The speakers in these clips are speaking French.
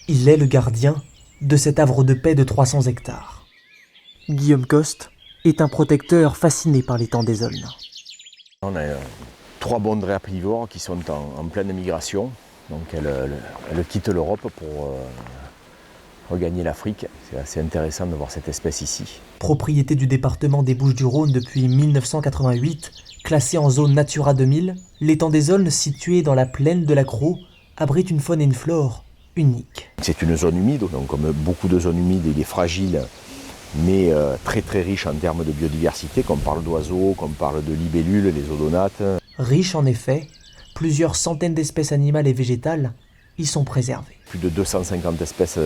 Il est le gardien de cet havre de paix de 300 hectares. Guillaume Coste est un protecteur fasciné par l'étang des Aulnes. On a 3 bondrées apivores qui sont en pleine migration. Donc elles quittent l'Europe pour regagner l'Afrique. C'est assez intéressant de voir cette espèce ici. Propriété du département des Bouches-du-Rhône depuis 1988, classé en zone Natura 2000, l'étang des Aulnes, situé dans la plaine de la Crau, abrite une faune et une flore uniques. C'est une zone humide, donc comme beaucoup de zones humides, il est fragile, mais très très riche en termes de biodiversité, qu'on parle d'oiseaux, qu'on parle de libellules, les odonates. Riche en effet, plusieurs centaines d'espèces animales et végétales y sont préservées. Plus de 250 espèces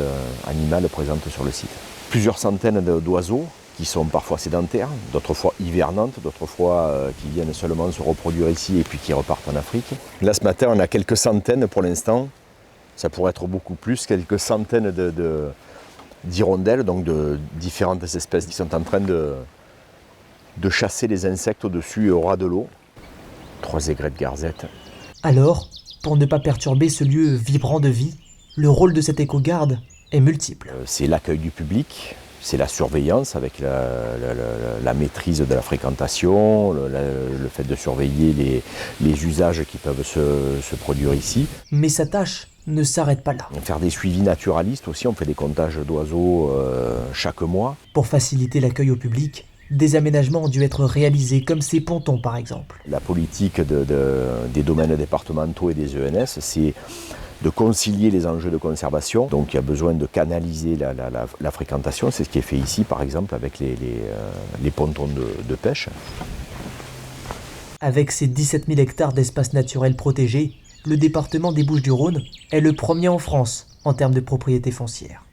animales présentes sur le site. Plusieurs centaines d'oiseaux qui sont parfois sédentaires, d'autres fois hivernantes, d'autres fois qui viennent seulement se reproduire ici et puis qui repartent en Afrique. Là ce matin on a quelques centaines pour l'instant, ça pourrait être beaucoup plus, quelques centaines d'hirondelles, donc de différentes espèces qui sont en train de chasser les insectes au-dessus et au ras de l'eau. 3 aigrettes garzettes. Alors, pour ne pas perturber ce lieu vibrant de vie, le rôle de cet éco-garde est multiple. C'est l'accueil du public, c'est la surveillance avec la maîtrise de la fréquentation, le fait de surveiller les usages qui peuvent se produire ici. Mais sa tâche ne s'arrête pas là. Faire des suivis naturalistes aussi, on fait des comptages d'oiseaux chaque mois. Pour faciliter l'accueil au public, des aménagements ont dû être réalisés, comme ces pontons par exemple. La politique des domaines départementaux et des ENS, c'est de concilier les enjeux de conservation. Donc il y a besoin de canaliser la fréquentation. C'est ce qui est fait ici par exemple avec les pontons de pêche. Avec ses 17 000 hectares d'espaces naturels protégés, le département des Bouches-du-Rhône est le premier en France en termes de propriété foncière.